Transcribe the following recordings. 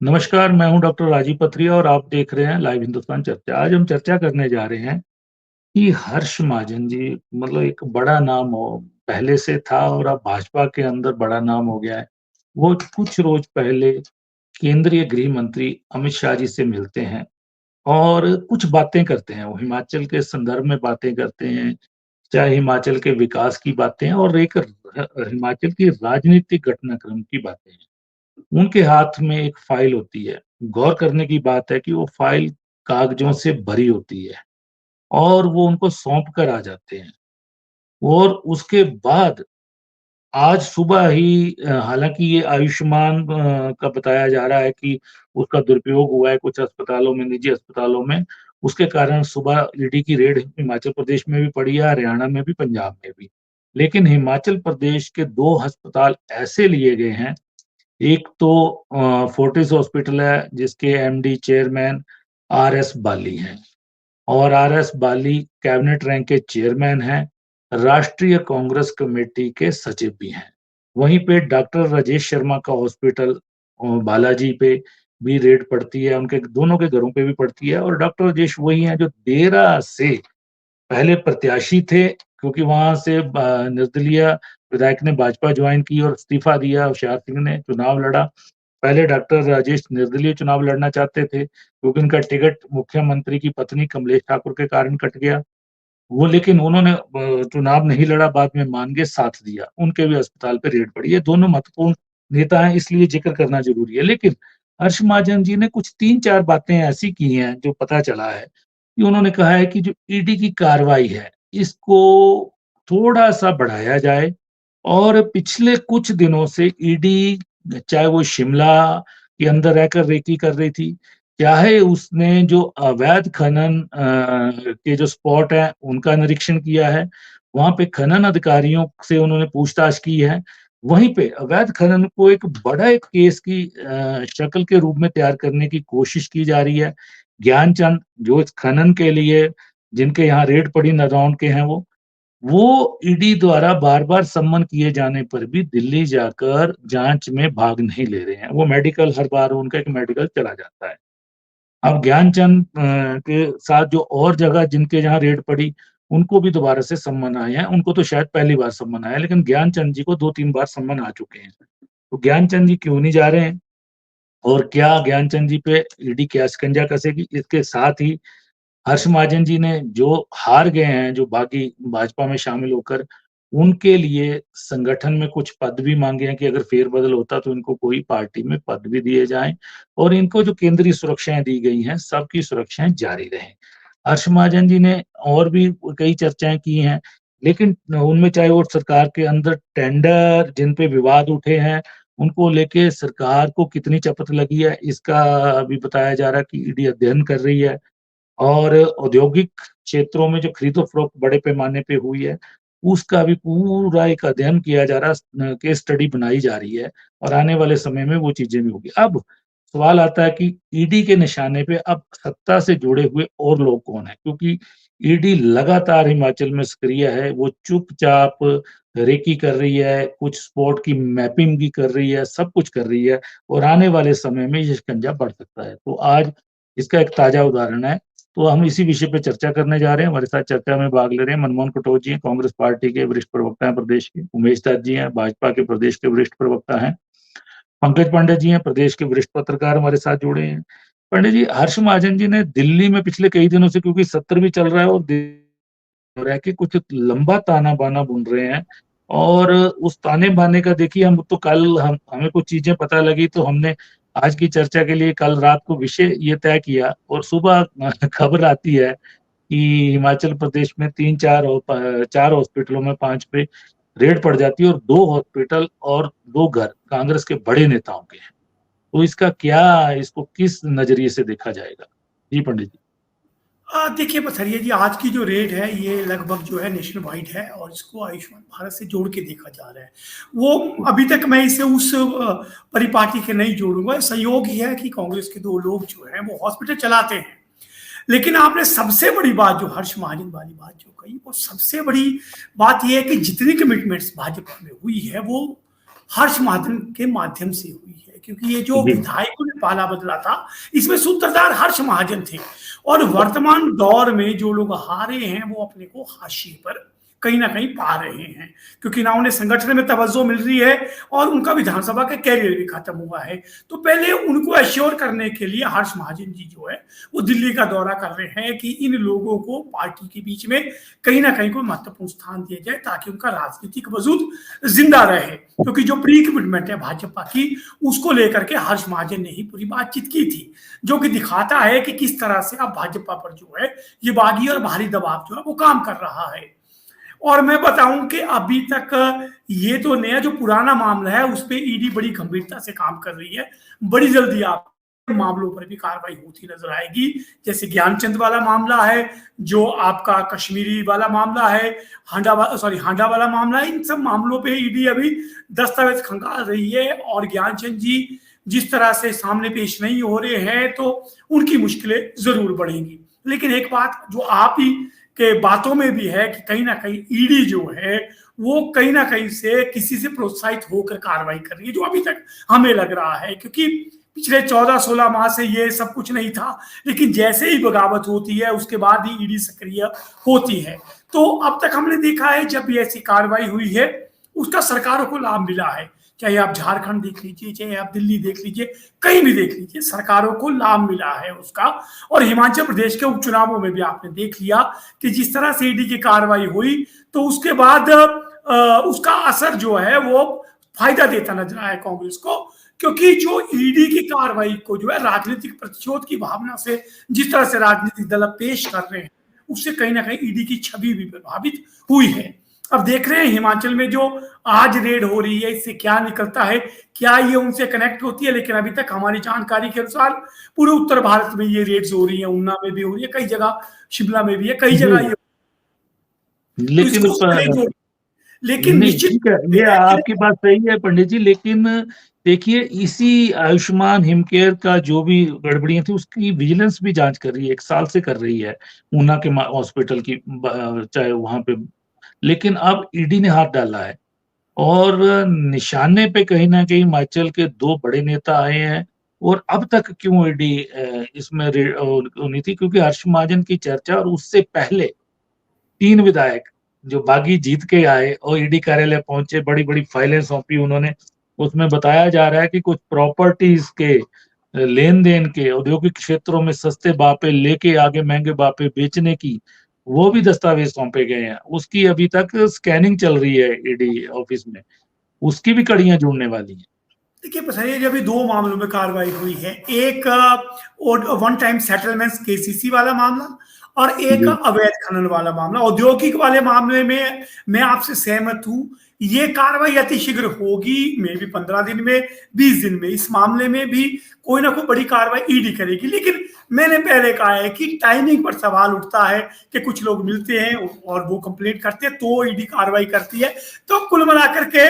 नमस्कार, मैं हूँ डॉक्टर राजीव पथरिया और आप देख रहे हैं लाइव हिंदुस्तान चर्चा। आज हम चर्चा करने जा रहे हैं कि हर्ष महाजन जी मतलब एक बड़ा नाम हो पहले से था और अब भाजपा के अंदर बड़ा नाम हो गया है। वो कुछ रोज पहले केंद्रीय गृह मंत्री अमित शाह जी से मिलते हैं और कुछ बातें करते हैं। वो हिमाचल के संदर्भ में बातें करते हैं, चाहे हिमाचल के विकास की बातें और एक हिमाचल की राजनीतिक घटनाक्रम की बातें हैं। उनके हाथ में एक फाइल होती है। गौर करने की बात है कि वो फाइल कागज़ों से भरी होती है और वो उनको सौंप कर आ जाते हैं और उसके बाद आज सुबह ही हालाँकि ये आयुष्मान का बताया जा रहा है कि उसका दुरुपयोग हुआ है कुछ अस्पतालों में, निजी अस्पतालों में। उसके कारण सुबह ईडी की रेड हिमाचल प्रदेश में भी पड़ी है, हरियाणा में भी, पंजाब में भी। लेकिन हिमाचल प्रदेश के 2 अस्पताल ऐसे लिए गए हैं। एक तो फोर्टिस हॉस्पिटल है जिसके एमडी चेयरमैन आरएस बाली हैं और आरएस बाली कैबिनेट रैंक के चेयरमैन हैं, राष्ट्रीय कांग्रेस कमेटी के सचिव भी हैं। वहीं पे डॉक्टर राजेश शर्मा का हॉस्पिटल बालाजी पे भी रेड पड़ती है, उनके दोनों के घरों पे भी पड़ती है और डॉक्टर राजेश वही हैं जो देरा से पहले प्रत्याशी थे क्योंकि वहाँ से निर्दलीय विधायक ने भाजपा ज्वाइन की और इस्तीफा दिया, होशियार सिंह ने चुनाव लड़ा। पहले डॉक्टर राजेश निर्दलीय चुनाव लड़ना चाहते थे क्योंकि उनका टिकट मुख्यमंत्री की पत्नी कमलेश ठाकुर के कारण कट गया। वो लेकिन उन्होंने चुनाव नहीं लड़ा, बाद में मान के साथ दिया। उनके भी अस्पताल पे रेड पड़ी। ये दोनों महत्वपूर्ण नेता हैं इसलिए ज़िक्र करना ज़रूरी है। लेकिन हर्ष महाजन जी ने कुछ 3-4 बातें ऐसी की हैं जो पता चला है कि उन्होंने कहा है कि जो ईडी की कार्रवाई है, इसको थोड़ा-सा बढ़ाया जाए और पिछले कुछ दिनों से ईडी चाहे वो शिमला के अंदर रहकर रेकी कर रही थी, चाहे उसने जो अवैध खनन के जो स्पॉट हैं, उनका निरीक्षण किया है, वहाँ पे खनन अधिकारियों से उन्होंने पूछताछ की है। वहीं पे अवैध खनन को एक बड़ा एक केस की शक्ल के रूप में तैयार करने की कोशिश की जा रही है। ज्ञानचंद जो इस खनन के लिए जिनके यहाँ रेड पड़ी नरौन के हैं वो ईडी द्वारा बार-बार सम्मन किए जाने पर भी दिल्ली जाकर जाँच में भाग नहीं ले रहे हैं। वो मेडिकल हर बार उनका एक मेडिकल चला जाता है। अब ज्ञानचंद के साथ जो और जगह जिनके जहाँ रेड पड़ी, उनको भी दोबारा से सम्मन आए हैं। उनको तो शायद पहली बार सम्मन आया है, लेकिन ज्ञानचंद जी को 2-3 बार सम्मन आ चुके हैं। तो ज्ञानचंद जी क्यों नहीं जा रहे हैं? और क्या ज्ञानचंद जी पे ईडी क्या शिकंजा कसेगी? इसके साथ ही हर्ष महाजन जी ने जो हार गए हैं, जो बागी भाजपा में शामिल होकर, उनके लिए संगठन में कुछ पद भी माँगे हैं कि अगर फेरबदल होता तो इनको कोई पार्टी में पद भी दिए जाएँ और इनको जो केंद्रीय सुरक्षाएँ दी गई हैं, सबकी सुरक्षाएँ जारी रहें। हर्ष महाजन जी ने और भी कई चर्चाएँ की हैं, लेकिन उनमें चाहे वो सरकार के अंदर टेंडर जिन पे विवाद उठे हैं, उनको लेके सरकार को कितनी चपत लगी है, इसका अभी बताया जा रहा है कि ईडी अध्ययन कर रही है। और औद्योगिक क्षेत्रों में जो खरीदो-फरोख्त बड़े पैमाने पे हुई है, उसका भी पूरा एक अध्ययन किया जा रहा है, केस स्टडी बनाई जा रही है और आने वाले समय में वो चीज़ें भी होंगी। अब सवाल आता है कि ईडी के निशाने पे अब सत्ता से जुड़े हुए और लोग कौन हैं? क्योंकि ईडी लगातार हिमाचल में सक्रिय है, वो चुपचाप रेकी कर रही है, कुछ स्पॉट की मैपिंग भी कर रही है, सब कुछ कर रही है और आने वाले समय में ये शिकंजा बढ़ सकता है। तो आज इसका एक ताज़ा उदाहरण है। तो हम इसी विषय पे चर्चा करने जा रहे हैं। हमारे साथ चर्चा में भाग ले रहे हैं मनमोहन कटोच जी हैं, कांग्रेस पार्टी के वरिष्ठ प्रवक्ता हैं प्रदेश के। उमेश दत्त जी हैं, भाजपा के प्रदेश के वरिष्ठ प्रवक्ता हैं। पंकज पांडे जी हैं, प्रदेश के वरिष्ठ पत्रकार हमारे साथ जुड़े हैं। पांडे जी, हर्ष महाजन जी ने दिल्ली में पिछले कई दिनों से क्योंकि सत्र भी चल रहा है और रह के कुछ लंबा ताना-बाना बुन रहे हैं और उस ताने-बाने का देखिए हम तो कल हम हमें कुछ चीज़ें पता लगी तो हमने आज की चर्चा के लिए कल रात को विषय ये तय किया और सुबह खबर आती है कि हिमाचल प्रदेश में 3-4 4 हॉस्पिटलों में 5 पे रेड पड़ जाती है और 2 हॉस्पिटल और 2 घर कांग्रेस के बड़े नेताओं के हैं। तो इसका क्या इसको किस नज़रिए से देखा जाएगा? जी, पंडित जी। देखिए पथरिया जी, आज की जो रेट है ये लगभग जो है नेशनल वाइड है और इसको आयुष्मान भारत से जोड़ के देखा जा रहा है। वो अभी तक मैं इसे उस परिपाटी के नहीं जोड़ूंगा। संयोग ही है कि कांग्रेस के दो लोग जो हैं वो हॉस्पिटल चलाते हैं। लेकिन आपने सबसे बड़ी बात जो हर्ष महाजन वाली बात जो कही, वो सबसे बड़ी बात यह है कि जितनी कमिटमेंट्स भाजपा में हुई है वो हर्ष महाजन के माध्यम से हुई है। क्योंकि ये जो जी विधायकों ने पाला बदला था, इसमें सूत्रधार हर्ष महाजन थे। और वर्तमान दौर में जो लोग हारे हैं वो अपने को हाशिए पर कहीं ना कहीं पा रहे हैं, क्योंकि ना उन्हें संगठन में तवज्जो मिल रही है और उनका विधानसभा का कैरियर भी खत्म हुआ है। तो पहले उनको एश्योर करने के लिए हर्ष महाजन जी जो है वो दिल्ली का दौरा कर रहे हैं कि इन लोगों को पार्टी के बीच में कहीं ना कहीं कोई महत्वपूर्ण स्थान दिया जाए ताकि उनका राजनीतिक वजूद जिंदा रहे, क्योंकि जो प्री कमिटमेंट है भाजपा की उसको लेकर के हर्ष महाजन ने ही पूरी बातचीत की थी, जो कि दिखाता है कि किस तरह से अब भाजपा पर जो है ये बागी और भारी दबाव जो है वो काम कर रहा है। और मैं बताऊं कि अभी तक ये तो नया जो पुराना मामला है उस पर ईडी बड़ी गंभीरता से काम कर रही है। बड़ी जल्दी आप मामलों पर भी कार्रवाई होती नजर आएगी, जैसे ज्ञानचंद वाला मामला है, जो आपका कश्मीरी वाला मामला है, हांडा वाला मामला है। इन सब मामलों पे ईडी अभी दस्तावेज खंगाल रही है और ज्ञानचंद जी जिस तरह से सामने पेश नहीं हो रहे हैं तो उनकी मुश्किलें जरूर बढ़ेंगी। लेकिन एक बात जो आप ही के बातों में भी है कि कहीं ना कहीं ईडी जो है वो कहीं ना कहीं से किसी से प्रोत्साहित होकर कार्रवाई कर रही है, जो अभी तक हमें लग रहा है, क्योंकि पिछले 14-16 माह से ये सब कुछ नहीं था, लेकिन जैसे ही बगावत होती है उसके बाद ही ईडी सक्रिय होती है। तो अब तक हमने देखा है जब भी ऐसी कार्रवाई हुई है उसका सरकारों को लाभ मिला है, चाहे आप झारखंड देख लीजिए, चाहे आप दिल्ली देख लीजिए, कहीं भी देख लीजिए, सरकारों को लाभ मिला है उसका। और हिमाचल प्रदेश के उपचुनावों में भी आपने देख लिया कि जिस तरह से ईडी की कार्रवाई हुई तो उसके बाद उसका असर जो है वो फायदा देता नजर आया कांग्रेस को, क्योंकि जो ईडी की कार्रवाई को जो है राजनीतिक प्रतिशोध की भावना से जिस तरह से राजनीतिक दल पेश कर रहे हैं उससे कहीं ना कहीं ईडी की छवि भी प्रभावित हुई है। अब देख रहे हैं हिमाचल में जो आज रेड हो रही है इससे क्या निकलता है, क्या ये उनसे कनेक्ट होती है, लेकिन अभी तक हमारी जानकारी के अनुसार पूरे उत्तर भारत में ये रेड्स हो रही है, ऊना में भी हो रही है, कई जगह शिमला में भी है, कई जगह ये, तो लेकिन इसको लेकिन नहीं निश्चित ठीक है, ये आपकी बात सही है पंडित जी, लेकिन देखिए इसी आयुष्मान हिमकेयर का जो भी गड़बड़ियां थी उसकी विजिलेंस भी जांच कर रही है, 1 साल से कर रही है ऊना के हॉस्पिटल की, चाहे वहां पे, लेकिन अब ईडी ने हाथ डाला है और निशाने पे कहीं ना कहीं हिमाचल के 2 बड़े नेता आए हैं। और अब तक क्यों ईडी इसमें नहीं थी, क्योंकि हर्ष महाजन की चर्चा और उससे पहले 3 विधायक जो बागी जीत के आए और ईडी कार्यालय पहुंचे, बड़ी बड़ी फाइलें सौंपी उन्होंने। उसमें बताया जा रहा है कि कुछ प्रॉपर्टीज के लेन देन के औद्योगिक क्षेत्रों में सस्ते बापे लेके आगे महंगे बापे बेचने की वो भी दस्तावेज सौंपे गए हैं। उसकी अभी तक स्कैनिंग चल रही है ईडी ऑफिस में, उसकी भी कड़ियां जुड़ने वाली हैं। देखिए पसरिया जी, अभी 2 मामलों में कार्रवाई हुई है, एक वन टाइम सेटलमेंट्स केसीसी वाला मामला और एक अवैध खनन वाला मामला। औद्योगिक वाले मामले में मैं आपसे सहमत हूं, ये कार्रवाई अतिशीघ्र होगी, मे भी 15 दिन में, 20 दिन में। इस मामले में भी कोई ना कोई बड़ी कार्रवाई ईडी करेगी, लेकिन मैंने पहले कहा है कि टाइमिंग पर सवाल उठता है कि कुछ लोग मिलते हैं और वो कंप्लेंट करते हैं तो ईडी कार्रवाई करती है। तो कुल मिलाकर के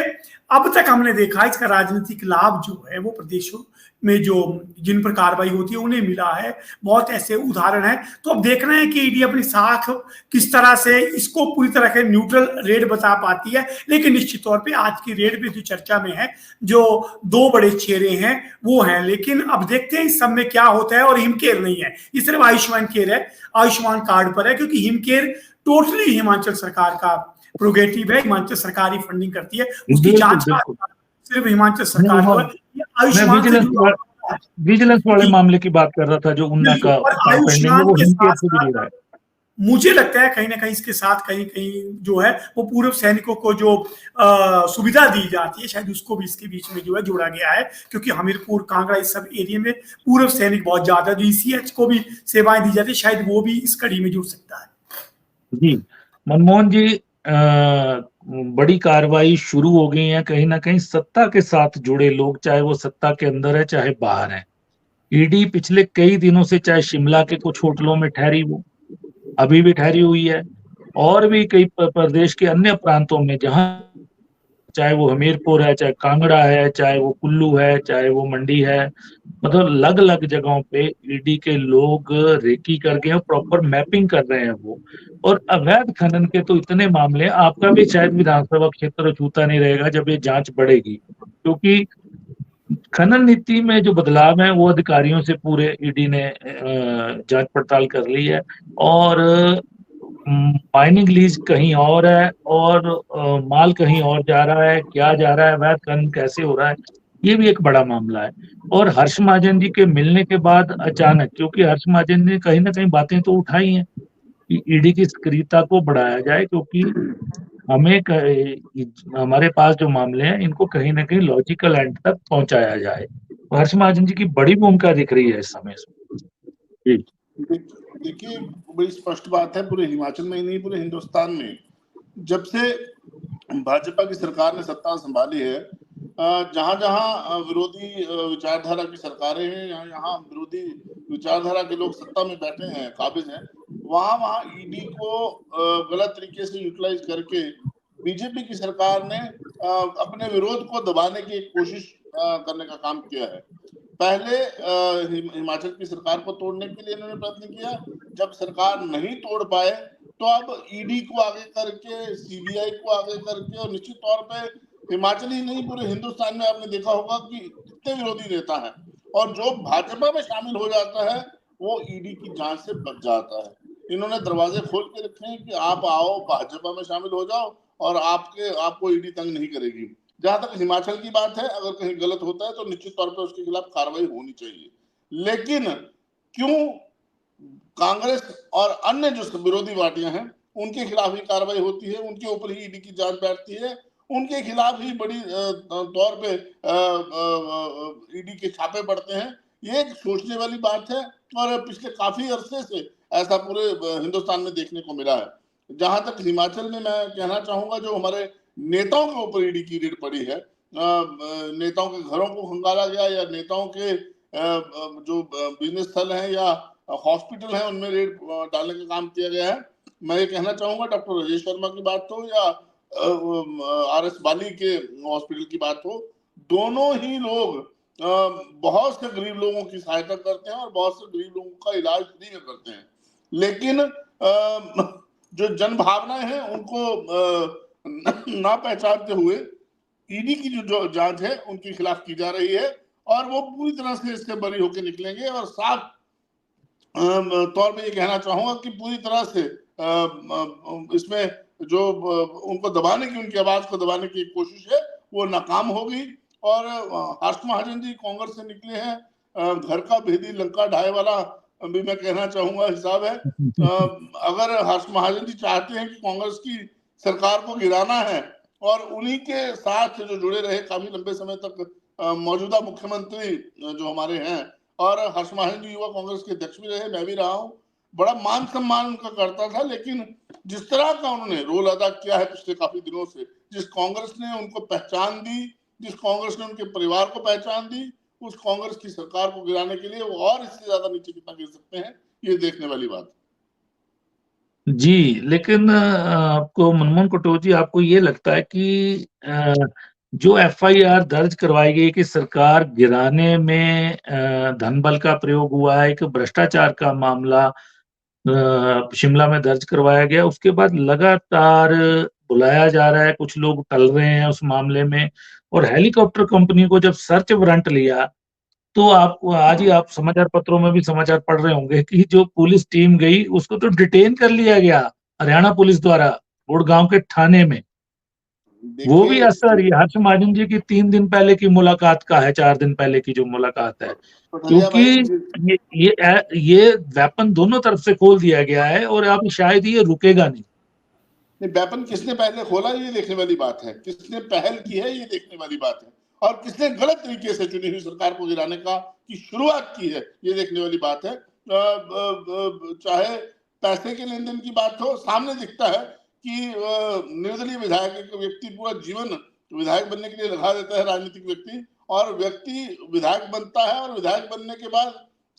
अब तक हमने देखा इसका राजनीतिक लाभ जो है वो प्रदेशों में जो जिन पर कार्रवाई होती है उन्हें मिला है, बहुत ऐसे उदाहरण हैं। तो अब देखना है कि ईडी अपनी साख किस तरह से इसको पूरी तरह के न्यूट्रल रेड बता पाती है। लेकिन निश्चित तौर पे आज की रेड भी जो चर्चा में है, जो 2 बड़े चेहरे हैं वो हैं, लेकिन अब देखते हैं इस सब में क्या होता है। और हिमकेयर नहीं है, ये सिर्फ आयुष्मान केयर है, आयुष्मान कार्ड पर है, क्योंकि हिमकेयर टोटली हिमाचल सरकार का प्रोगेटिव है, हिमाचल सरकार ही फंडिंग करती है, उसकी जांच सिर्फ हिमाचल सरकार को। आयुष्मान से विजिलेंस वाले मामले की बात कर रहा था जो उन्ना का पेंडिंग है, वो हिमकेयर से भी जुड़ा है। मुझे लगता है कहीं ना कहीं इसके साथ कहीं कहीं जो है वो पूर्व सैनिकों को जो सुविधा दी जाती है शायद उसको भी इसके बीच में जो है जोड़ा गया है, क्योंकि हमीरपुर कांगड़ा इस सब एरिया में पूर्व सैनिक बहुत ज्यादा, जो ईसीएच को भी सेवाएं दी जाती है, शायद वो भी इस कड़ी में जुड़ सकता है। जी मनमोहन जी, बड़ी कार्रवाई शुरू हो गई है, कहीं ना कहीं सत्ता के साथ जुड़े लोग, चाहे वो सत्ता के अंदर है चाहे बाहर है। ईडी पिछले कई दिनों से चाहे शिमला के कुछ होटलों में ठहरी, वो अभी भी ठहरी हुई है, और भी कई प्रदेश के अन्य प्रांतों में, जहां चाहे वो हमीरपुर है, चाहे कांगड़ा है, चाहे वो कुल्लू है, चाहे वो मंडी है, मतलब अलग अलग जगहों पे ईडी के लोग रेकी कर गए हैं, प्रॉपर मैपिंग कर रहे हैं वो। और अवैध खनन के तो इतने मामले, आपका भी शायद विधानसभा क्षेत्र छूता नहीं रहेगा जब ये जांच बढ़ेगी, क्योंकि खनन नीति में जो बदलाव है वो अधिकारियों से पूरे ईडी ने जांच पड़ताल कर ली है। और माइनिंग लीज कहीं और है, और माल कहीं और जा रहा है, क्या जा रहा है, वह खनन कैसे हो रहा है, ये भी एक बड़ा मामला है। और हर्ष महाजन जी के मिलने के बाद अचानक, क्योंकि हर्ष महाजन ने कहीं ना कहीं बातें तो उठाई हैं कि ईडी की सक्रियता को बढ़ाया जाए, क्योंकि हमें हमारे पास जो मामले हैं इनको कहीं ना कहीं लॉजिकल एंड तक पहुंचाया जाए। तो हर्ष महाजन जी की बड़ी भूमिका दिख रही है इस समय जी। देखिए, बड़ी स्पष्ट बात है, पूरे हिमाचल में ही नहीं पूरे हिंदुस्तान में जब से भाजपा की सरकार ने सत्ता संभाली है, जहां जहां विरोधी विचारधारा की सरकारें हैं, यहाँ विरोधी विचारधारा के लोग सत्ता में बैठे हैं, काबिज हैं, वहां वहां ईडी को गलत तरीके से यूटिलाइज करके बीजेपी की सरकार ने अपने विरोध को दबाने की कोशिश करने का काम किया है। पहले हिमाचल की सरकार को तोड़ने के लिए इन्होंने प्रयत्न किया, जब सरकार नहीं तोड़ पाए तो अब ईडी को आगे करके, सीबीआई को आगे करके, और निश्चित तौर पे हिमाचल ही नहीं पूरे हिंदुस्तान में आपने देखा होगा कि कितने विरोधी नेता हैं, और जो भाजपा में शामिल हो जाता है वो ईडी की जांच से बच जाता है। इन्होंने दरवाजे खोल के रखे हैं कि आप आओ, भाजपा में शामिल हो जाओ और आपको ईडी तंग नहीं करेगी। जहां तक हिमाचल की बात है, अगर कहीं गलत होता है तो निश्चित तौर पर उसके खिलाफ कार्रवाई होनी चाहिए। लेकिन क्यों कांग्रेस और अन्य जो विरोधी पार्टियां हैं उनके खिलाफ ही कार्रवाई होती है, उनके ऊपर ही ईडी की जांच बैठती है, उनके खिलाफ ही बड़ी तौर पे ईडी के छापे पड़ते हैं? ये एक सोचने वाली बात है, और पिछले काफी अरसे से ऐसा पूरे हिंदुस्तान में देखने को मिला है। जहां तक हिमाचल में मैं कहना चाहूंगा, जो हमारे नेताओं के ऊपर ईडी की रेड पड़ी है, नेताओं के घरों को खंगाला गया, या नेताओं के जो बिजनेस स्थल हैं या हॉस्पिटल हैं उनमें रेड डालने का काम किया गया है। मैं ये कहना चाहूंगा, डॉक्टर राजेश शर्मा की बात हो या आर एस बाली के हॉस्पिटल की बात हो, दोनों ही लोग बहुत से गरीब लोगों की सहायता करते हैं और बहुत से गरीब लोगों का इलाज फ्री में करते हैं। लेकिन जो जन भावनाएं हैं उनको ना पहचानते हुए ईडी की जो जांच है उनके खिलाफ की जा रही है, और वो पूरी तरह से इससे बरी होकर निकलेंगे। और साफ तौर पे ये कहना चाहूंगा कि पूरी तरह से इसमें जो उनको दबाने की, उनकी आवाज को दबाने की कोशिश है वो नाकाम होगी। और हर्ष महाजन जी कांग्रेस से निकले हैं, घर का भेदी लंका ढाए वाला भी मैं कहना चाहूंगा हिसाब है। अगर हर्ष महाजन जी चाहते हैं कि कांग्रेस की सरकार को गिराना है, और उन्हीं के साथ जो जुड़े रहे काफी लंबे समय तक मौजूदा मुख्यमंत्री जो हमारे हैं, और हर्ष महाजन जी युवा कांग्रेस के अध्यक्ष भी रहे, मैं भी रहा हूँ, बड़ा मान सम्मान उनका करता था। लेकिन जिस तरह का उन्होंने रोल अदा किया है पिछले काफी दिनों से, जिस कांग्रेस ने उनको पहचान दी, जिस कांग्रेस ने उनके परिवार को पहचान दी, उस कांग्रेस की सरकार को गिराने के लिए वो और इससे ज्यादा नीचे कितना गिर सकते हैं, ये देखने वाली बात। जी, लेकिन आपको मनमोहन कटोच जी, आपको ये लगता है कि जो एफआईआर दर्ज करवाई गई कि सरकार गिराने में धन बल का प्रयोग हुआ है, एक भ्रष्टाचार का मामला शिमला में दर्ज करवाया गया, उसके बाद लगातार बुलाया जा रहा है, कुछ लोग टल रहे हैं उस मामले में, और हेलीकॉप्टर कंपनी को जब सर्च वारंट लिया, तो आप आज ही आप समाचार पत्रों में भी समाचार पढ़ रहे होंगे कि जो पुलिस टीम गई उसको तो डिटेन कर लिया गया हरियाणा पुलिस द्वारा गुड़गांव के थाने में। वो भी असर ये हर्ष महाजन जी की 3 दिन पहले की मुलाकात का है, 4 दिन पहले की जो मुलाकात है, क्योंकि ये वेपन दोनों तरफ से खोल दिया गया है और अब शायद ये रुकेगा नहीं। वेपन किसने पहले खोला ये देखने वाली बात है, किसने पहल की है ये देखने वाली बात है, और किसने गलत तरीके से चुनी हुई सरकार को गिराने की शुरुआत की है ये देखने वाली बात है। चाहे पैसे के लेन देन की बात हो, सामने दिखता है कि निर्दलीय विधायक एक व्यक्ति पूरा जीवन विधायक बनने के लिए लगा देता है, राजनीतिक व्यक्ति, और व्यक्ति विधायक बनता है और विधायक बनने के बाद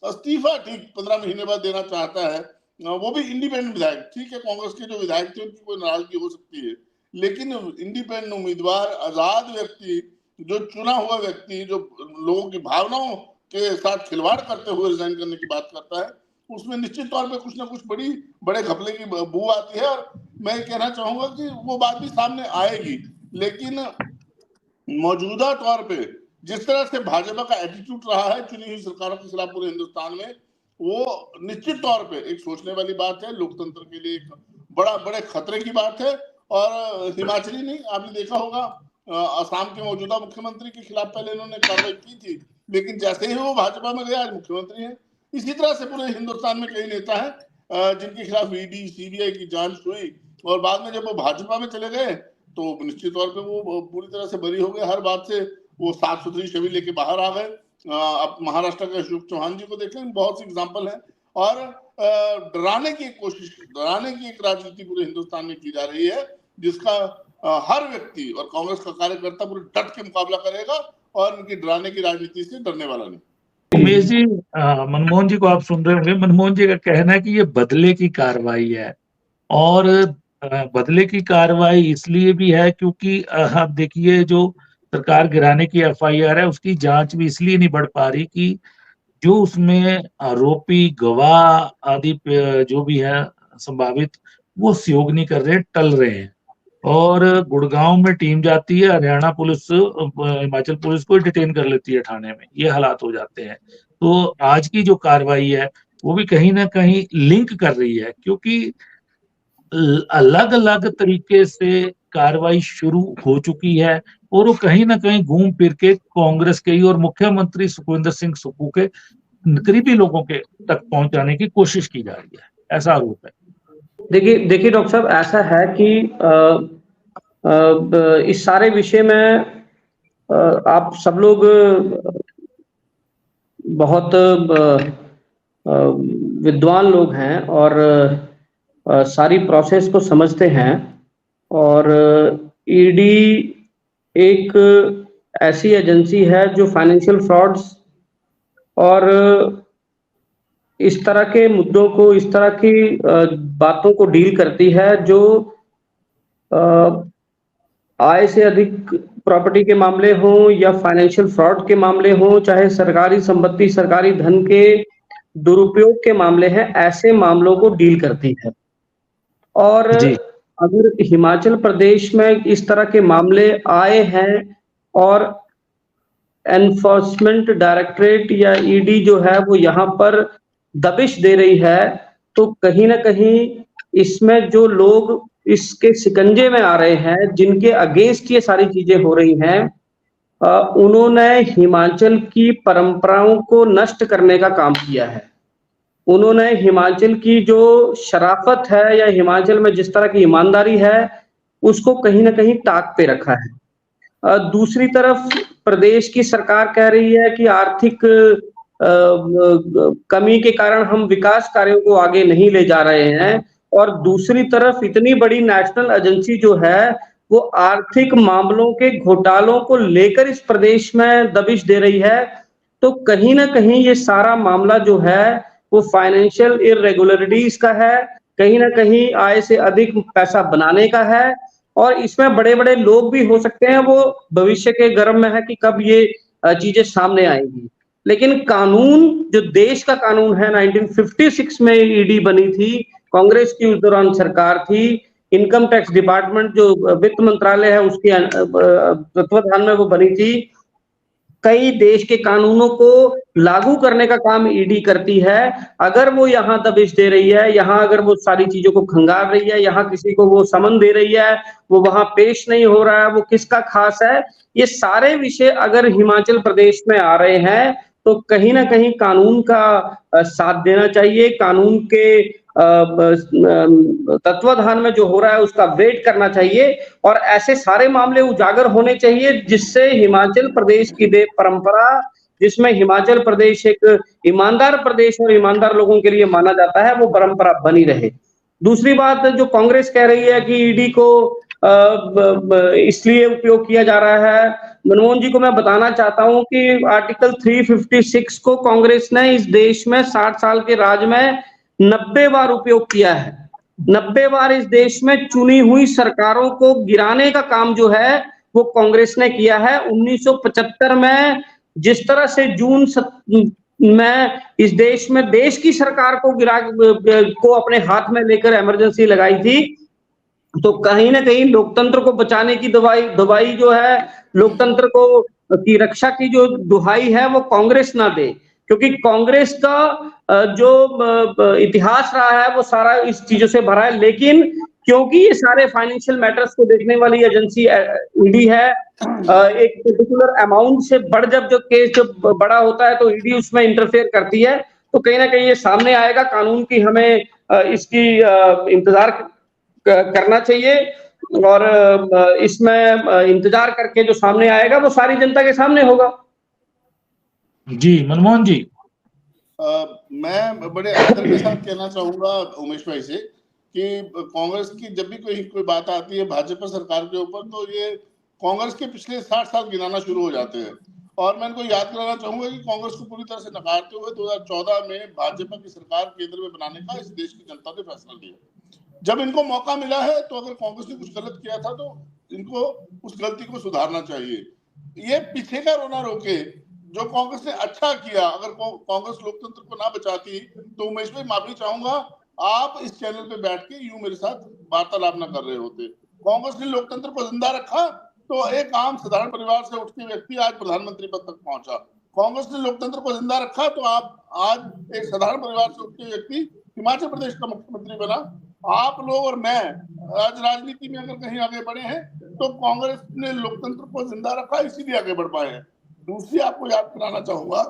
इस्तीफा ठीक 15 महीने बाद देना चाहता है, वो भी इंडिपेंडेंट विधायक। ठीक है, कांग्रेस के जो विधायक थे उनकी कोई नाराजगी हो सकती है, लेकिन इंडिपेंडेंट उम्मीदवार, आजाद व्यक्ति, जो चुना हुआ व्यक्ति, जो लोगों की भावनाओं के साथ खिलवाड़ करते हुए रिजाइन करने की बात करता है, उसमें निश्चित तौर पे कुछ ना कुछ बड़े घपले की बू आती है। और मैं कहना चाहूंगा कि वो बात भी सामने आएगी, लेकिन मौजूदा तौर पे जिस तरह से भाजपा का एटीट्यूड रहा है चुनी हुई सरकारों के खिलाफ पूरे हिंदुस्तान में, वो निश्चित तौर पे एक सोचने वाली बात है, लोकतंत्र के लिए एक बड़े खतरे की बात है। और हिमाचली नहीं, आपने देखा होगा असम के मौजूदा मुख्यमंत्री के खिलाफ पहले इन्होंने कार्रवाई की थी, लेकिन जैसे ही वो भाजपा में गया आज मुख्यमंत्री है। इसी तरह से पूरे हिंदुस्तान में कई नेता हैं जिनके खिलाफ ईडी सीबीआई की जांच हुई और बाद में जब वो भाजपा में चले गए तो निश्चित तौर पे वो पूरी तरह से बरी हो गए हर बात से, वो साफ सुथरी छवि लेके बाहर आ गए। अब महाराष्ट्र के अशोक चौहान जी को देखें, बहुत सी एग्जाम्पल है। और डराने की कोशिश, डराने की एक राजनीति पूरे हिंदुस्तान में की जा रही है, जिसका हर व्यक्ति और कांग्रेस का कार्यकर्ता पूरे डट के मुकाबला करेगा और इनकी डराने की राजनीति से डरने वाला नहीं। उमेश जी, मनमोहन जी को आप सुन रहे होंगे। मनमोहन जी का कहना है कि ये बदले की कार्रवाई है, और बदले की कार्रवाई इसलिए भी है क्योंकि आप देखिए जो सरकार गिराने की एफआईआर है उसकी जांच भी इसलिए नहीं बढ़ पा रही कि जो उसमें आरोपी गवाह आदि जो भी है संभावित, वो सहयोग नहीं कर रहे, टल रहे हैं। और गुड़गांव में टीम जाती है, हरियाणा पुलिस हिमाचल पुलिस को डिटेन कर लेती है थाने में, ये हालात हो जाते हैं। तो आज की जो कार्रवाई है वो भी कहीं ना कहीं लिंक कर रही है, क्योंकि अलग अलग तरीके से कार्रवाई शुरू हो चुकी है और वो कहीं ना कहीं घूम फिर के कांग्रेस के ही और मुख्यमंत्री सुखविंदर सिंह सुक्खू के करीबी लोगों के तक पहुंचाने की कोशिश की जा रही है, ऐसा आरोप है। देखिए डॉक्टर साहब, ऐसा है कि इस सारे विषय में आप सब लोग बहुत विद्वान लोग हैं और सारी प्रोसेस को समझते हैं। और ईडी एक ऐसी एजेंसी है जो फाइनेंशियल फ्रॉड्स और इस तरह के मुद्दों को, इस तरह की बातों को डील करती है जो आय से अधिक प्रॉपर्टी के मामले हों या फाइनेंशियल फ्रॉड के मामले हों, चाहे सरकारी संपत्ति, सरकारी धन के दुरुपयोग के मामले हैं, ऐसे मामलों को डील करती है। और अगर हिमाचल प्रदेश में इस तरह के मामले आए हैं और एनफोर्समेंट डायरेक्टरेट या ईडी जो है वो यहाँ पर दबिश दे रही है, तो कहीं ना कहीं इसमें जो लोग इसके शिकंजे में आ रहे हैं, जिनके अगेंस्ट ये सारी चीजें हो रही हैं, उन्होंने हिमाचल की परंपराओं को नष्ट करने का काम किया है। उन्होंने हिमाचल की जो शराफत है या हिमाचल में जिस तरह की ईमानदारी है उसको कहीं ना कहीं ताक पे रखा है। दूसरी तरफ प्रदेश की सरकार कह रही है कि आर्थिक कमी के कारण हम विकास कार्यों को आगे नहीं ले जा रहे हैं, और दूसरी तरफ इतनी बड़ी नेशनल एजेंसी जो है वो आर्थिक मामलों के घोटालों को लेकर इस प्रदेश में दबिश दे रही है। तो कहीं ना कहीं ये सारा मामला जो है वो फाइनेंशियल इरेगुलरिटीज का है, कहीं ना कहीं आय से अधिक पैसा बनाने का है, और इसमें बड़े बड़े लोग भी हो सकते हैं, वो भविष्य के गर्भ में है कि कब ये चीजें सामने आएंगी। लेकिन कानून जो देश का कानून है, 1956 में ईडी बनी थी, कांग्रेस की उस दौरान सरकार थी, इनकम टैक्स डिपार्टमेंट जो वित्त मंत्रालय है उसके तत्वाधान में वो बनी थी। कई देश के कानूनों को लागू करने का काम ईडी करती है। अगर वो यहाँ दबिश दे रही है, यहाँ अगर वो सारी चीजों को खंगाल रही है, यहाँ किसी को वो समन दे रही है, वो वहां पेश नहीं हो रहा है, वो किसका खास है, ये सारे विषय अगर हिमाचल प्रदेश में आ रहे हैं तो कहीं ना कहीं कानून का साथ देना चाहिए, कानून के तत्वाधान में जो हो रहा है उसका वेट करना चाहिए, और ऐसे सारे मामले उजागर होने चाहिए जिससे हिमाचल प्रदेश की परंपरा, जिसमें हिमाचल प्रदेश एक ईमानदार प्रदेश और ईमानदार लोगों के लिए माना जाता है, वो परंपरा बनी रहे। दूसरी बात जो कांग्रेस कह रही है कि ईडी को इसलिए उपयोग किया जा रहा है, मनमोहन जी को मैं बताना चाहता हूं कि आर्टिकल 356 को कांग्रेस ने इस देश में 60 साल के राज में 90 बार उपयोग किया है। 90 बार इस देश में चुनी हुई सरकारों को गिराने का काम जो है वो कांग्रेस ने किया है। 1975 में जिस तरह से जून में इस देश में देश की सरकार को अपने हाथ में लेकर इमरजेंसी लगाई थी, तो कहीं ना कहीं लोकतंत्र को बचाने की दवाई जो है, लोकतंत्र को की रक्षा की जो दुहाई है वो कांग्रेस ना दे, क्योंकि कांग्रेस का जो इतिहास रहा है वो सारा इस चीजों से भरा है। लेकिन क्योंकि ये सारे फाइनेंशियल मैटर्स को देखने वाली एजेंसी ईडी है, एक पर्टिकुलर अमाउंट से बढ़ जब जो केस जब बड़ा होता है तो ईडी उसमें इंटरफेयर करती है, तो कहीं ना कहीं ये सामने आएगा। कानून की हमें इसकी इंतजार करना चाहिए, और इसमें इंतजार करके जो सामने आएगा वो सारी जनता के सामने होगा। जी मनमोहन जी। मैं बड़े आदर के साथ कहना चाहूंगा उमेश भाई से कि कांग्रेस की जब भी कोई बात आती है भाजपा सरकार के ऊपर, तो ये कांग्रेस के पिछले 60 साल गिनाना शुरू हो जाते हैं। और मैं इनको याद कराना चाहूंगा कि कांग्रेस को पूरी तरह से नकारते हुए 2014 में भाजपा की सरकार केंद्र में बनाने का इस देश की जनता ने फैसला लिया। जब इनको मौका मिला है तो अगर कांग्रेस ने कुछ गलत किया था तो इनको उस गलती को सुधारना चाहिए। ये पीछे का रोना रोके, जो कांग्रेस ने अच्छा किया, अगर कांग्रेस लोकतंत्र को ना बचाती तो उमेश भाई माफी चाहूंगा, आप इस चैनल पे बैठ के यूं मेरे साथ वार्तालाप ना कर रहे होते। कांग्रेस ने लोकतंत्र को जिंदा रखा तो एक आम साधारण परिवार से उठते व्यक्ति आज प्रधानमंत्री पद तक पहुंचा। कांग्रेस ने लोकतंत्र को जिंदा रखा तो आप आज एक साधारण परिवार से उठते व्यक्ति हिमाचल प्रदेश का मुख्यमंत्री बना। आप लोग और मैं आज राजनीति में अगर कहीं आगे बढ़े हैं तो कांग्रेस ने लोकतंत्र को जिंदा रखा, इसीलिए आगे बढ़ पाए हैं। दूसरी आपको याद कराना चाहूंगा,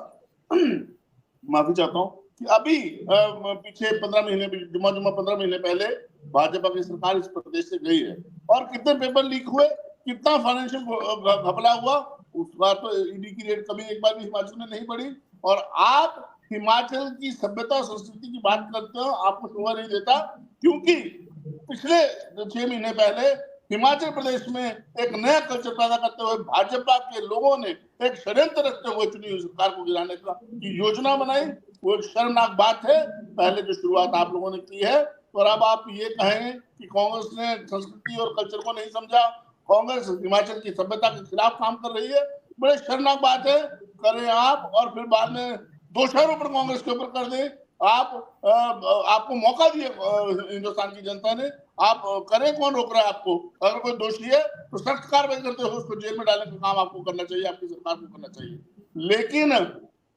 माफी चाहता हूँ, कि अभी पीछे 15 महीने 15 महीने पहले भाजपा की सरकार इस प्रदेश से गई है और कितने पेपर लीक हुए, कितना फाइनेंशियल घपला हुआ, उस बार तो ईडी की रेड कभी एक बार भी हिमाचल में नहीं पड़ी। और आप हिमाचल की सभ्यता और संस्कृति की बात करते हो, आपको शोभा नहीं देता, क्योंकि पिछले 6 महीने पहले हिमाचल प्रदेश में एक नया कल्चर पैदा करते हुए भाजपा के लोगों ने एक षड्यंत्र रचते हुए चुनी हुई सरकार को गिराने की योजना बनाई। वो एक शर्मनाक बात है, पहले जो शुरुआत आप लोगों ने की है। और अब आप ये कहें कि कांग्रेस ने संस्कृति और कल्चर को नहीं समझा, कांग्रेस हिमाचल की सभ्यता के खिलाफ काम कर रही है, बड़े शर्मनाक बात है। करें आप और फिर बाद में दोषारोपण कांग्रेस के ऊपर कर दें। आपको मौका दिए हिंदुस्तान की जनता ने, आप करें, कौन रोक रहा है आपको? अगर कोई दोषी है तो सख्त कार्रवाई करते हुए उसको जेल में डालने का काम आपको करना चाहिए, आपकी सरकार को करना चाहिए। लेकिन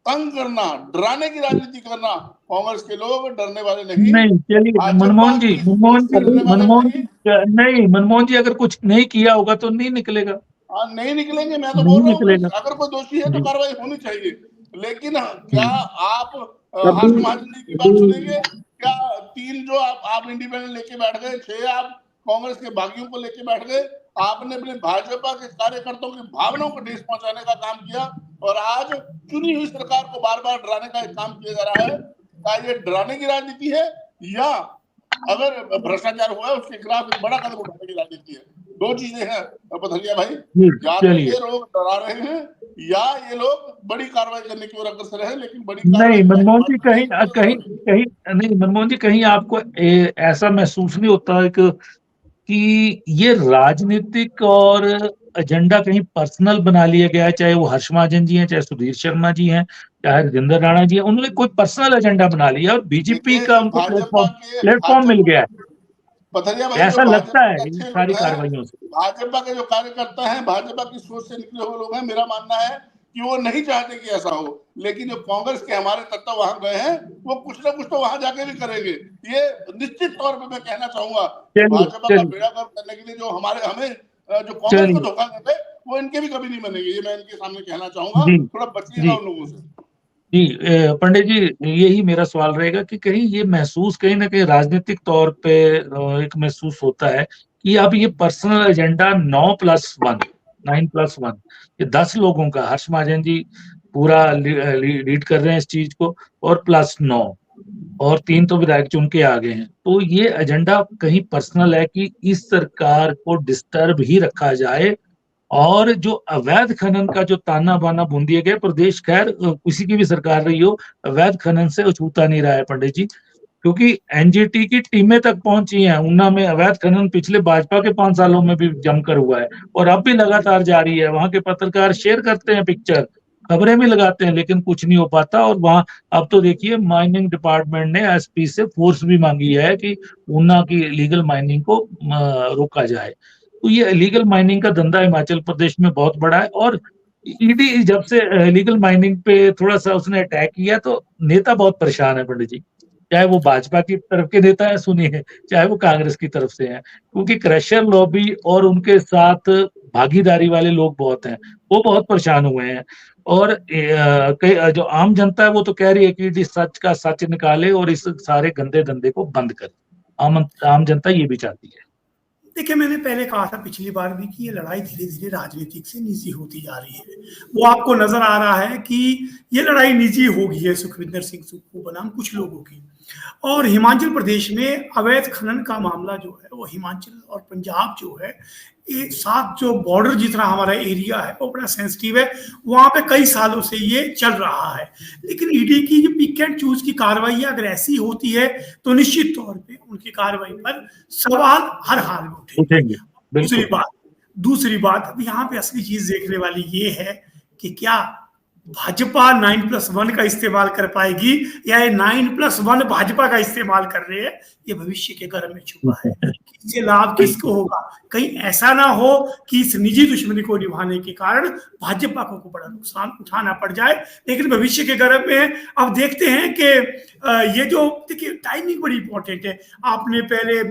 तंग करना, डराने की राजनीति करना, कांग्रेस के लोग डरने वाले नहीं। चलिए मनमोहन जी नहीं, मनमोहन जी अगर कुछ नहीं किया होगा तो नहीं निकलेगा। नहीं निकलेंगे, मैं तो बोल रहा हूँ अगर कोई दोषी है तो कार्रवाई होनी चाहिए। लेकिन क्या आप हाथ महाजनी की बात सुनेंगे? क्या 3 जो आप इंडिपेंडेंट लेके बैठ गए, 6 आप कांग्रेस के बागियों को लेके बैठ गए, आपने अपने भाजपा के कार्यकर्ताओं की भावनाओं को ठेस पहुंचाने का काम किया और आज चुनी हुई सरकार को बार बार डराने का एक काम किया जा रहा है। क्या ये डराने की राजनीति है या अगर भ्रष्टाचार हुआ है उसके खिलाफ एक बड़ा कदम उठाने की राजनीति है? 2 चीजें हैं पथरिया भाई, या तो ये लोग डरा रहे हैं या ये लोग बड़ी कार्रवाई करने की ओर अग्रसर है। लेकिन बड़ी नहीं मनमोहन जी, कहीं नहीं मनमोहन जी, कहीं आपको ऐसा महसूस नहीं होता है कि ये राजनीतिक और एजेंडा कहीं पर्सनल बना लिया गया है? चाहे वो हर्ष महाजन जी हैं, चाहे सुधीर शर्मा जी हैं, चाहे राजेंद्र राणा जी हैं, उन्होंने कोई पर्सनल एजेंडा बना लिया और बीजेपी का उनको प्लेटफॉर्म मिल गया है, पथरिया भाई। ऐसा लगता है इन सारी कार्रवाइयों से। भाजपा के जो कार्यकर्ता हैं, भाजपा की सोच से निकले हुए लोग हैं, मेरा मानना है कि वो नहीं चाहते कि ऐसा हो। लेकिन जो कांग्रेस के हमारे तत्व वहां गए हैं वो कुछ ना कुछ तो वहां जाके भी करेंगे। ये निश्चित तौर पे मैं कहना चाहूंगा भाजपा का बेड़ा गर्क करने के लिए जो हमें जो कांग्रेस को धोखा देते वो इनके भी कभी नहीं बनेंगे। ये मैं इनके सामने कहना चाहूंगा, थोड़ा बचिएगा उन लोगों से। जी पंडित जी, यही मेरा सवाल रहेगा कि कहीं ये महसूस कहीं ना कहीं राजनीतिक तौर पे एक महसूस होता है कि अब ये पर्सनल एजेंडा 9+1 ये 10 लोगों का, हर्ष महाजन जी पूरा लीड कर रहे हैं इस चीज को, और +9 और 3 तो विधायक चुन के आ गए हैं। तो ये एजेंडा कहीं पर्सनल है कि इस सरकार को डिस्टर्ब ही रखा जाए, और जो अवैध खनन का जो ताना बाना बुन दिया गया, प्रदेश खैर किसी की भी सरकार रही हो, अवैध खनन से अछूता नहीं रहा है पंडित जी, क्योंकि एनजीटी की टीमें तक पहुंची हैं। ऊना में अवैध खनन पिछले भाजपा के 5 सालों में भी जमकर हुआ है और अब भी लगातार जारी है। वहां के पत्रकार शेयर करते हैं पिक्चर, खबरें भी लगाते हैं, लेकिन कुछ नहीं हो पाता। और वहां अब तो देखिए माइनिंग डिपार्टमेंट ने एसपी से फोर्स भी मांगी है कि ऊना की इलीगल माइनिंग को रोका जाए। तो ये इलीगल माइनिंग का धंधा हिमाचल प्रदेश में बहुत बड़ा है और ईडी जब से लीगल माइनिंग पे थोड़ा-सा उसने अटैक किया तो नेता बहुत परेशान है पंडित जी। चाहे वो भाजपा की तरफ के नेता हैं सुनिए, चाहे वो कांग्रेस की तरफ से हैं। क्योंकि क्रशर लॉबी और उनके साथ भागीदारी वाले लोग बहुत हैं, वो बहुत परेशान हुए हैं। और जो आम जनता है वो तो कह रही है कि ईडी सच का सच निकाले और इस सारे गंदे धंधे को बंद करे। आम जनता ये भी चाहती है। देखिए, मैंने पहले कहा था पिछली बार भी कि ये लड़ाई धीरे-धीरे राजनीतिक से निजी होती जा रही है। वो आपको नज़र आ रहा है कि ये लड़ाई निजी हो गई है सुखविंदर सिंह सुक्खू बनाम कुछ लोगों की। और हिमाचल प्रदेश में अवैध खनन का मामला जो है, वो हिमाचल और पंजाब जो है, ये साथ जो बॉर्डर जितना हमारा एरिया है, वो बड़ा सेंसिटिव है। वहाँ पे कई सालों से ये चल रहा है। लेकिन ईडी की जो पिक एंड चूज़ की कार्रवाइयाँ अगर ऐसी होती है, तो निश्चित तौर पे उनकी कार्रवाई पर सवाल हर हाल में उठेंगे। उठेंगे, दूसरी बिल्कुल। बात दूसरी बात अब यहाँ पे असली चीज़ देखने वाली ये है कि क्या भाजपा 9+1 का इस्तेमाल कर पाएगी या ये 9+1 भाजपा का इस्तेमाल कर रहे हैं, ये भविष्य के गर्भ में छुपा है। इससे लाभ किसको बिल्कुल। होगा? कहीं ऐसा ना हो कि इस निजी दुश्मनी को निभाने के कारण भाजपा को बड़ा नुकसान उठाना पड़ जाए। लेकिन भविष्य के गर्भ में अब देखते हैं कि ये जो देखिए टाइमिंग बड़ी इंपॉर्टेंट है। आपने पहले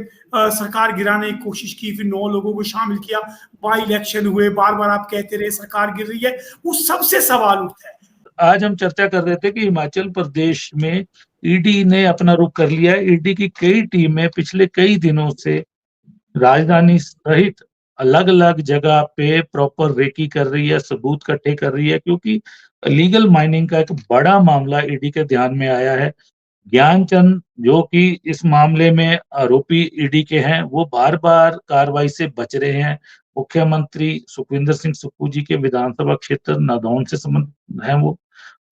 सरकार गिराने की कोशिश की, फिर 9 लोगों को शामिल किया, बाई इलेक्शन हुए, बार-बार आप कहते रहे सरकार गिर रही है, उस सबसे सवाल उठता है। आज हम चर्चा कर रहे थे कि हिमाचल प्रदेश में ईडी ने अपना रुख कर लिया है। ईडी की कई टीमें पिछले कई दिनों से राजधानी सहित अलग-अलग जगह पे प्रॉपर रेकी कर रही है, सबूत इकट्ठे कर रही है, क्योंकि इलीगल माइनिंग का एक बड़ा मामला ईडी के ध्यान में आया है। ज्ञानचंद जो कि इस मामले में आरोपी ईडी के हैं, वो बार-बार कार्रवाई से बच रहे हैं। मुख्यमंत्री सुखविंदर सिंह सुक्खू जी के विधानसभा क्षेत्र नादौन से संबंध हैं वो।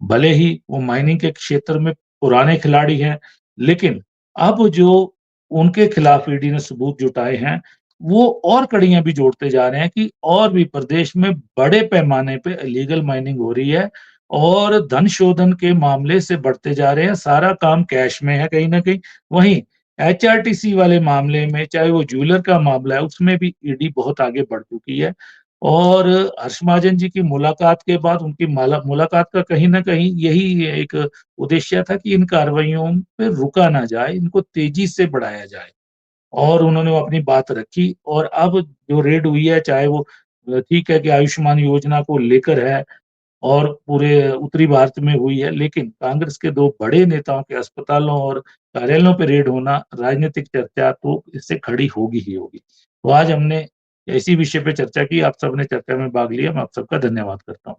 भले ही वो माइनिंग के क्षेत्र में पुराने खिलाड़ी हैं, लेकिन अब जो उनके खिलाफ ईडी ने सबूत जुटाए हैं, वो और कड़ियाँ भी जोड़ते जा रहे हैं कि और भी प्रदेश में बड़े पैमाने पे इलीगल माइनिंग हो रही है और धन शोधन के मामले से बढ़ते जा रहे हैं। सारा काम कैश में है कहीं न कहीं। वहीं एचआरटीसी वाले मामले में, चाहे वो ज्वेलर का मामला है, उसमें भी ईडी बहुत आगे बढ़ चुकी है। और हर्ष महाजन जी की मुलाकात के बाद उनकी मुलाकात का कहीं न कहीं यही एक उद्देश्य था कि इन कार्रवाइयों पे रुका ना जाए, इनको तेज़ी से बढ़ाया जाए। और उन्होंने वो अपनी बात रखी और अब जो रेड हुई है, चाहे वो ठीक है कि आयुष्मान योजना को लेकर है और पूरे उत्तरी भारत में हुई है, लेकिन कांग्रेस के 2 बड़े नेताओं के अस्पतालों और कार्यालयों पे रेड होना, राजनीतिक चर्चा तो इससे खड़ी होगी ही होगी। तो आज हमने इसी विषय पे चर्चा की, आप सबने चर्चा में भाग लिया, मैं आप सबका धन्यवाद करता हूँ।